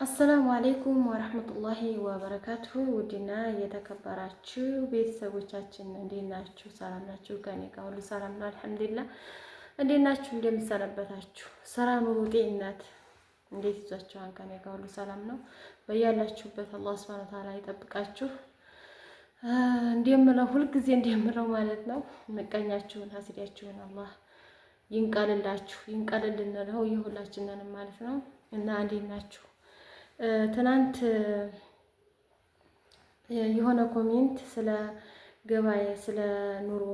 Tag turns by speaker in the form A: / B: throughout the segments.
A: አሰላሙ አሌይኩም ወረህመቱላሂ ወበረካቱሁ። ውድና የተከበራችሁ ቤተሰቦቻችን እንዴት ናችሁ? ሰላም ናችሁ? ከኔ ጋር ሁሉ ሰላም ነው አልሐምዱሊላህ። እንዴት ናችሁ? እንደምሰነበታችሁ ስራ፣ ኑሮ፣ ጤንነት እንዴት ይዟችኋል? ከኔ ጋር ሁሉ ሰላም ነው። በያላችሁበት አላህ ሱብሓነሁ ወተዓላ ይጠብቃችሁ። እንደምለው ሁልጊዜ እንደምለው ማለት ነው ምቀኛችሁን ሀሲዳችሁን አላህ ይንቀልላችሁ፣ ይንቀልልን ነው የሁላችንንም ማለት ነው። እና እንዴት ናችሁ? ትናንት የሆነ ኮሜንት ስለ ገበያ፣ ስለ ኑሮ፣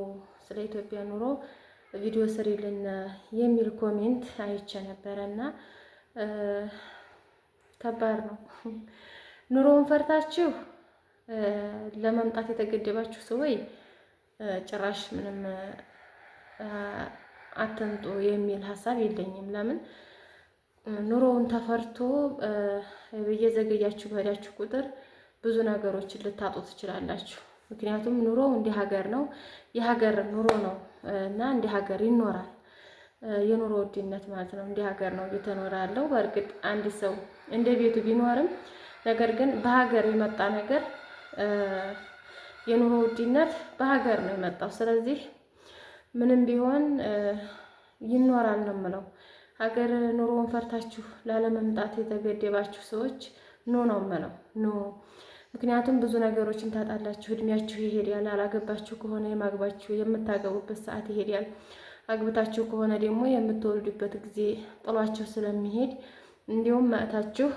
A: ስለ ኢትዮጵያ ኑሮ ቪዲዮ ስሪልን የሚል ኮሜንት አይቼ ነበረ እና ከባድ ነው። ኑሮውን ፈርታችሁ ለመምጣት የተገደባችሁ ሰዎች ጭራሽ ምንም አትምጡ የሚል ሀሳብ የለኝም። ለምን ኑሮውን ተፈርቶ እየዘገያችሁ በሄዳችሁ ቁጥር ብዙ ነገሮችን ልታጡ ትችላላችሁ። ምክንያቱም ኑሮ እንደ ሀገር ነው፣ የሀገር ኑሮ ነው እና እንደ ሀገር ይኖራል። የኑሮ ውድነት ማለት ነው እንደ ሀገር ነው እየተኖረ ያለው። በእርግጥ አንድ ሰው እንደ ቤቱ ቢኖርም ነገር ግን በሀገር የመጣ ነገር የኑሮ ውድነት በሀገር ነው የመጣው። ስለዚህ ምንም ቢሆን ይኖራል ነው የምለው። ሀገር ኑሮውን ፈርታችሁ ላለመምጣት የተገደባችሁ ሰዎች ኖ ነው የምለው፣ ኖ። ምክንያቱም ብዙ ነገሮችን ታጣላችሁ። እድሜያችሁ ይሄዳል። አላገባችሁ ከሆነ የማግባችሁ የምታገቡበት ሰዓት ይሄዳል። አግብታችሁ ከሆነ ደግሞ የምትወልዱበት ጊዜ ጥሏችሁ ስለሚሄድ እንዲሁም መእታችሁ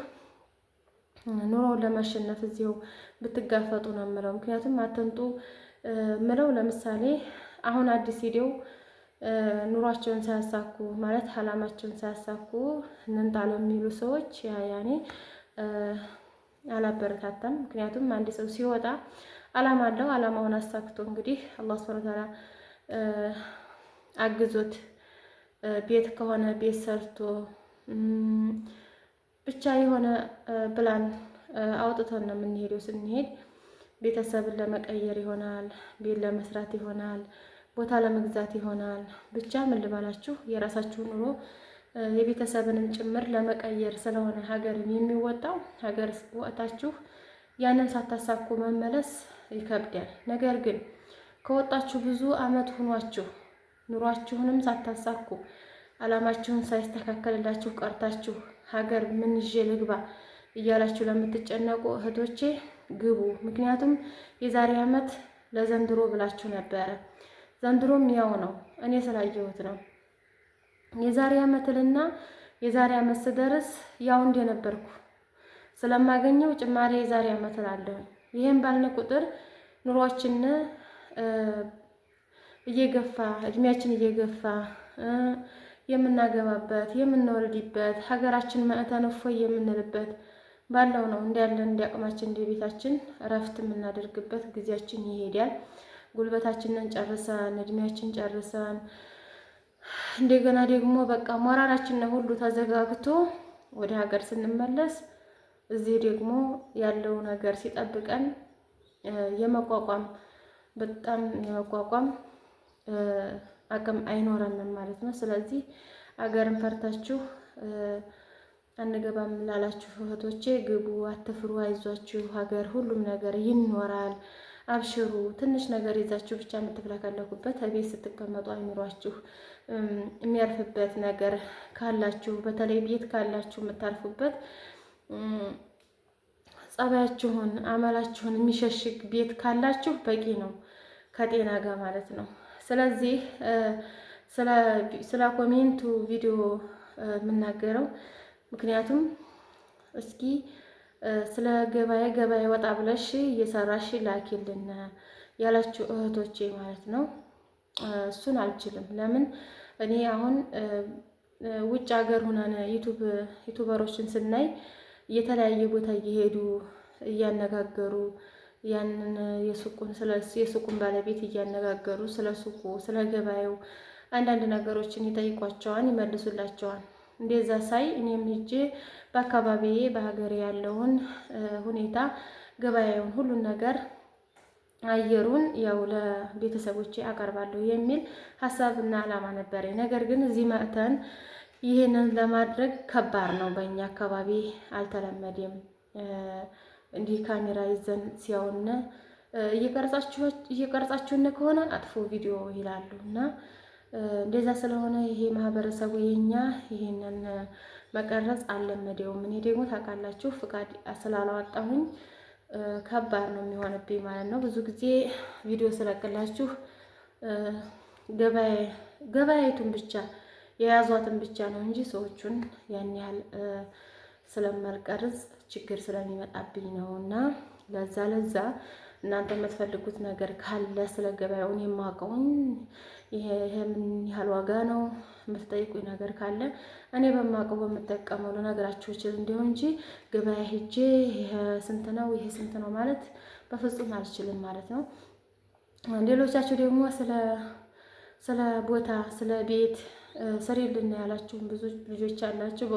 A: ኑሮውን ለማሸነፍ እዚሁ ብትጋፈጡ ነው የምለው። ምክንያቱም አትንጡ ምለው ለምሳሌ አሁን አዲስ ሂደው ኑሯቸውን ሳያሳኩ ማለት አላማቸውን ሳያሳኩ እንንጣ ለሚሉ ሰዎች ያኔ አላበረታታም። ምክንያቱም አንድ ሰው ሲወጣ አላማ አለው። አላማውን አሳክቶ እንግዲህ አላህ ሱብሓነሁ ወተዓላ አግዞት ቤት ከሆነ ቤት ሰርቶ ብቻ የሆነ ፕላን አውጥተን ነው የምንሄደው። ስንሄድ ቤተሰብን ለመቀየር ይሆናል፣ ቤት ለመስራት ይሆናል፣ ቦታ ለመግዛት ይሆናል። ብቻ ምን ልባላችሁ የራሳችሁ ኑሮ የቤተሰብንም ጭምር ለመቀየር ስለሆነ ሀገርን የሚወጣው ሀገር ወጣችሁ ያንን ሳታሳኩ መመለስ ይከብዳል። ነገር ግን ከወጣችሁ ብዙ አመት ሆኗችሁ ኑሯችሁንም ሳታሳኩ አላማችሁን ሳይስተካከልላችሁ ቀርታችሁ ሀገር ምን ይዤ ልግባ እያላችሁ ለምትጨነቁ እህቶቼ ግቡ። ምክንያቱም የዛሬ አመት ለዘንድሮ ብላችሁ ነበረ። ዘንድሮም ያው ነው። እኔ ስላየሁት ነው። የዛሬ አመትና የዛሬ አመት ስደርስ ያው እንደነበርኩ ስለማገኘው ጭማሪ የዛሬ አመት እላለሁ። ይሄን ባልን ቁጥር ኑሯችን እየገፋ እድሜያችን እየገፋ የምናገባበት የምንወልድበት ሀገራችን መእተን እፎይ የምንልበት ባለው ነው እንዳለ እንዲያቅማችን እንደ ቤታችን እረፍት የምናደርግበት ጊዜያችን ይሄዳል። ጉልበታችንን ጨርሰን እድሜያችን ጨርሰን እንደገና ደግሞ በቃ ሞራላችን ሁሉ ተዘጋግቶ ወደ ሀገር ስንመለስ እዚህ ደግሞ ያለው ነገር ሲጠብቀን የመቋቋም በጣም የመቋቋም አቅም አይኖረንም ማለት ነው። ስለዚህ ሀገርን ፈርታችሁ አንገባም ላላችሁ እህቶቼ ግቡ፣ አትፍሩ፣ አይዟችሁ። ሀገር ሁሉም ነገር ይኖራል። አብሽሩ። ትንሽ ነገር ይዛችሁ ብቻ የምትፍለከለኩበት ቤት ስትቀመጡ አይምሯችሁ የሚያርፍበት ነገር ካላችሁ፣ በተለይ ቤት ካላችሁ የምታርፉበት ጸባያችሁን አመላችሁን የሚሸሽግ ቤት ካላችሁ በቂ ነው፣ ከጤና ጋር ማለት ነው። ስለዚህ ስለ ኮሜንቱ ቪዲዮ የምናገረው ምክንያቱም እስኪ ስለ ገበያ ወጣ ብለሽ እየሰራሽ ላኪልን ያላችሁ እህቶቼ ማለት ነው። እሱን አልችልም። ለምን እኔ አሁን ውጭ ሀገር ሆነን ዩቱበሮችን ስናይ የተለያየ ቦታ እየሄዱ እያነጋገሩ ያንን የሱቁን ባለቤት እያነጋገሩ ስለ ሱቁ ስለ ገበያው አንዳንድ ነገሮችን ይጠይቋቸዋል፣ ይመልሱላቸዋል። እንደዛ ሳይ እኔም ሂጄ በአካባቢዬ በሀገሬ ያለውን ሁኔታ ገበያውን ሁሉን ነገር አየሩን ያው ለቤተሰቦቼ አቀርባለሁ የሚል ሀሳብና ዓላማ ነበረኝ። ነገር ግን እዚህ መጥተን ይህንን ለማድረግ ከባድ ነው። በእኛ አካባቢ አልተለመደም። እንዲህ ካሜራ ይዘን ሲያዩን እየቀረጻችሁን ከሆነ አጥፎ ቪዲዮ ይላሉ እና እንደዛ ስለሆነ ይሄ ማህበረሰቡ የኛ ይሄንን መቀረጽ አልለመደውም። እኔ ደግሞ ታውቃላችሁ ፍቃድ ስላላወጣሁኝ ከባድ ነው የሚሆንብኝ ማለት ነው። ብዙ ጊዜ ቪዲዮ ስለቅላችሁ ገበያይቱን ብቻ የያዟትን ብቻ ነው እንጂ ሰዎቹን ያን ያህል ስለማልቀርጽ ችግር ስለሚመጣብኝ ነው። እና ለዛ እናንተ የምትፈልጉት ነገር ካለ ስለ ገበያውን የማውቀውን ይሄ ምን ያህል ዋጋ ነው የምትጠይቁኝ ነገር ካለ እኔ በማውቀው በምጠቀመው ልነግራችሁ እችል እንዲሆን እንጂ ገበያ ሄጄ ይሄ ስንት ነው ማለት በፍጹም አልችልም ማለት ነው። ሌሎቻችሁ ደግሞ ስለ ቦታ ስለ ቤት ስሪልን ያላችሁም ብዙ ልጆች አላችሁ።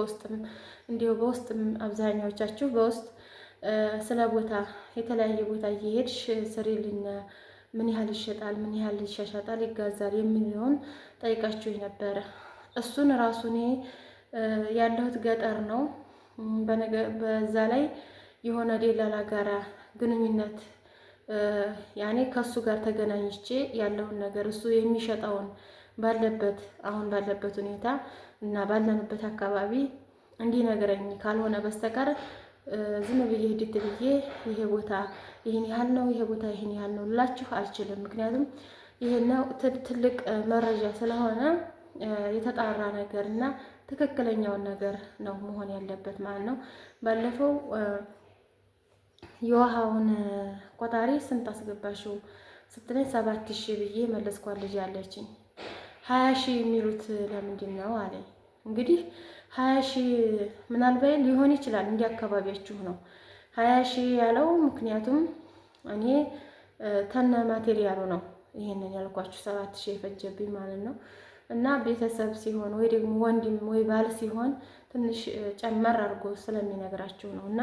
A: በውስጥም አብዛኛዎቻችሁ በውስጥ ስለ ቦታ የተለያየ ቦታ እየሄድሽ ስሪልን፣ ምን ያህል ይሸጣል፣ ምን ያህል ይሻሻጣል፣ ይጋዛል የሚለውን ጠይቃችሁ ነበረ። እሱን ራሱ እኔ ያለሁት ገጠር ነው። በዛ ላይ የሆነ ደላላ ጋራ ግንኙነት ያኔ ከሱ ጋር ተገናኝቼ ያለውን ነገር እሱ የሚሸጠውን አሁን ባለበት ሁኔታ እና ባለንበት አካባቢ እንዲነግረኝ ካልሆነ በስተቀር ዝም ብዬ ሂድት ብዬ ይሄ ቦታ ይሄን ያህል ነው፣ ይሄ ቦታ ይሄን ያህል ነው ልላችሁ አልችልም። ምክንያቱም ይሄኛው ትልቅ መረጃ ስለሆነ የተጣራ ነገር እና ትክክለኛውን ነገር ነው መሆን ያለበት ማለት ነው። ባለፈው የውሃውን ቆጣሪ ስንት አስገባሽው ስትለኝ 7000 ብዬ መለስኳት። ልጅ ያለችኝ 20,000 የሚሉት ለምንድን ነው አለኝ። እንግዲህ 20,000 ምናልባት ሊሆን ይችላል እንደ አካባቢያችሁ ነው 20,000 ያለው። ምክንያቱም እኔ ተነ ማቴሪያሉ ነው ይሄንን ያልኳችሁ 7,000 የፈጀብኝ ማለት ነው። እና ቤተሰብ ሲሆን ወይ ደግሞ ወንድም ወይ ባል ሲሆን ትንሽ ጨመር አድርጎ ስለሚነግራችሁ ነው። እና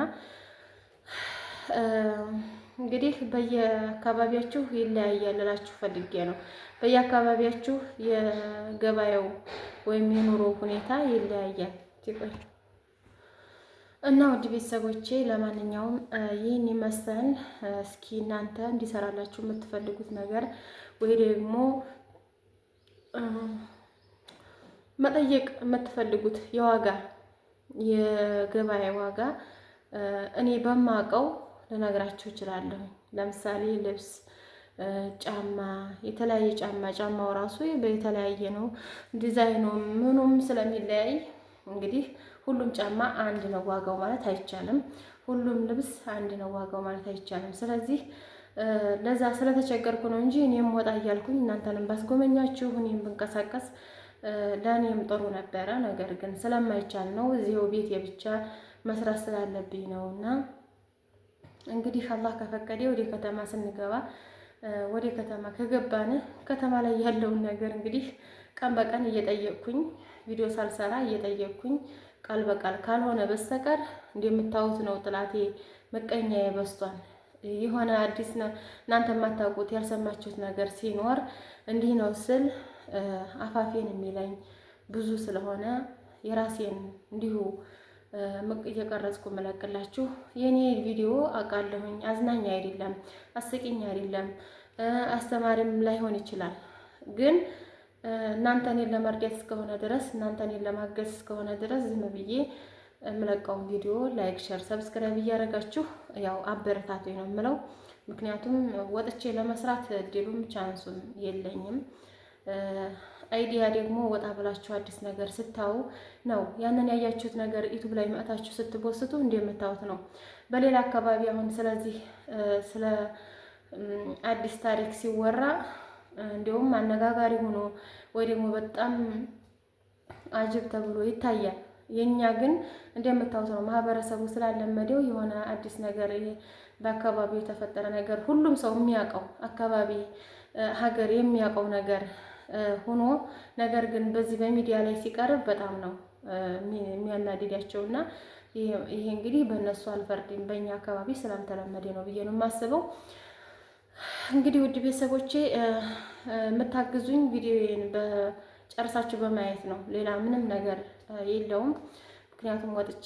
A: እንግዲህ በየአካባቢያችሁ ይለያያል እላችሁ ፈልጌ ነው። በየአካባቢያችሁ የገበያው ወይም የኑሮ ሁኔታ ይለያያል። እና ውድ ቤተሰቦቼ ለማንኛውም ይህን ይመስል። እስኪ እናንተ እንዲሰራላችሁ የምትፈልጉት ነገር ወይ ደግሞ መጠየቅ የምትፈልጉት የገበያ ዋጋ እኔ በማውቀው ልነግራችሁ እችላለሁ። ለምሳሌ ልብስ፣ ጫማ፣ የተለያየ ጫማው ራሱ በተለያየ ነው ዲዛይኑ ምኑም ስለሚለያይ እንግዲህ ሁሉም ጫማ አንድ ነው ዋጋው ማለት አይቻልም። ሁሉም ልብስ አንድ ነው ዋጋው ማለት አይቻልም። ስለዚህ ለዛ ስለተቸገርኩ ነው እንጂ እኔም ወጣ እያልኩኝ እናንተንም ባስጎመኛችሁ እኔም ብንቀሳቀስ ለእኔም ጥሩ ነበረ። ነገር ግን ስለማይቻል ነው እዚሁ ቤት የብቻ መስራት ስላለብኝ ነው። እና እንግዲህ አላህ ከፈቀደ ወደ ከተማ ስንገባ ወደ ከተማ ከገባን ከተማ ላይ ያለውን ነገር እንግዲህ ቀን በቀን እየጠየቅኩኝ ቪዲዮ ሳልሰራ እየጠየቅኩኝ ቃል በቃል ካልሆነ በስተቀር እንደምታዩት ነው። ጥላቴ ምቀኛዬ በዝቷል። የሆነ አዲስ እናንተ የማታውቁት ያልሰማችሁት ነገር ሲኖር እንዲህ ነው ስል አፋፌን የሚለኝ ብዙ ስለሆነ የራሴን እንዲሁ እየቀረጽኩ መለቅላችሁ። የኔ ቪዲዮ አውቃለሁኝ አዝናኝ አይደለም፣ አስቂኝ አይደለም፣ አስተማሪም ላይሆን ይችላል። ግን እናንተ እኔን ለመርዳት እስከሆነ ድረስ እናንተ እኔን ለማገዝ እስከሆነ ድረስ ዝም ብዬ የምለቀውን ቪዲዮ ላይክ፣ ሸር፣ ሰብስክራይብ እያደረጋችሁ ያው አበረታቱኝ ነው የምለው። ምክንያቱም ወጥቼ ለመስራት እድሉም ቻንሱም የለኝም። አይዲያ ደግሞ ወጣ ብላችሁ አዲስ ነገር ስታዩ ነው ያንን ያያችሁት ነገር ዩቲዩብ ላይ መጥታችሁ ስትፖስቱ እንደምታዩት ነው። በሌላ አካባቢ አሁን ስለዚህ ስለ አዲስ ታሪክ ሲወራ እንዲሁም አነጋጋሪ ሆኖ ወይ ደግሞ በጣም አጅብ ተብሎ ይታያል። የኛ ግን እንደምታዩት ነው። ማህበረሰቡ ስላለመደው የሆነ አዲስ ነገር በአካባቢው የተፈጠረ ነገር ሁሉም ሰው የሚያውቀው አካባቢ ሀገር የሚያውቀው ነገር ሆኖ ነገር ግን በዚህ በሚዲያ ላይ ሲቀርብ በጣም ነው የሚያናድዳቸው። እና ይሄ እንግዲህ በእነሱ አልፈርድም፣ በእኛ አካባቢ ስላልተለመደ ነው ብዬ ነው የማስበው። እንግዲህ ውድ ቤተሰቦቼ የምታግዙኝ ቪዲዮዬን ጨርሳችሁ በማየት ነው። ሌላ ምንም ነገር የለውም። ምክንያቱም ወጥቼ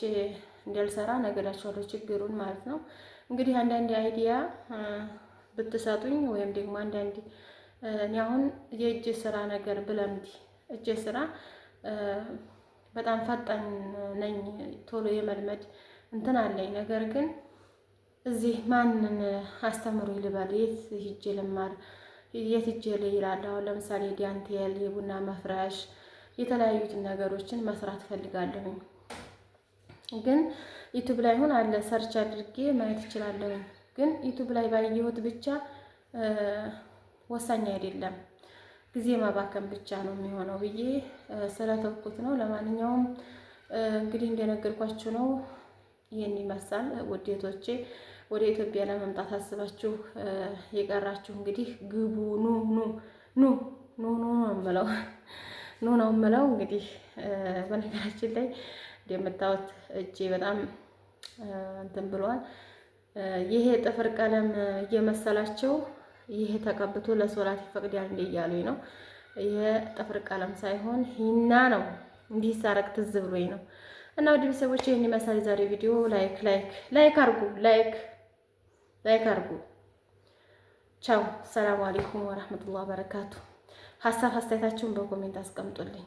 A: እንዳልሰራ ነገራችኋለሁ ችግሩን ማለት ነው። እንግዲህ አንዳንድ አይዲያ ብትሰጡኝ ወይም ደግሞ አንዳንድ እኔ አሁን የእጅ ስራ ነገር ብለምድ እጅ ስራ በጣም ፈጣን ነኝ፣ ቶሎ የመልመድ እንትን አለኝ። ነገር ግን እዚህ ማንን አስተምሩ ልበል? የት ሂጄ ልማር? የት ሂጄ ይላል። አሁን ለምሳሌ ዳንቴል፣ የቡና መፍረሽ፣ የተለያዩትን ነገሮችን መስራት ፈልጋለሁ። ግን ዩቲዩብ ላይ ሆን አለ ሰርች አድርጌ ማየት እችላለሁ። ግን ዩቲዩብ ላይ ባየሁት ብቻ ወሳኝ አይደለም፣ ጊዜ ማባከን ብቻ ነው የሚሆነው ብዬ ስለተውኩት ነው። ለማንኛውም እንግዲህ እንደነገርኳችሁ ነው። ይህን ይመስላል ውዴቶቼ። ወደ ኢትዮጵያ ለመምጣት አስባችሁ የቀራችሁ እንግዲህ ግቡ። ኑ ኑ ኑ ኑ ኑ ነው የምለው፣ ኑ ነው የምለው። እንግዲህ በነገራችን ላይ እንደምታዩት እጄ በጣም እንትን ብሏል። ይሄ ጥፍር ቀለም እየመሰላቸው ይሄ ተቀብቶ ለሶላት ይፈቅዳል እንደ እያሉኝ ነው። ይሄ ጥፍር ቀለም ሳይሆን ሂና ነው። እንዲህ ሳረግ ትዝ ብሎኝ ነው። እና ውድ ቤተሰቦች ይሄን ይመስላል ዛሬ ቪዲዮ። ላይክ አርጉ። ቻው። ሰላም አለይኩም ወራህመቱላሂ ወበረካቱ። ሀሳብ አስተያየታችሁን በኮሜንት አስቀምጡልኝ።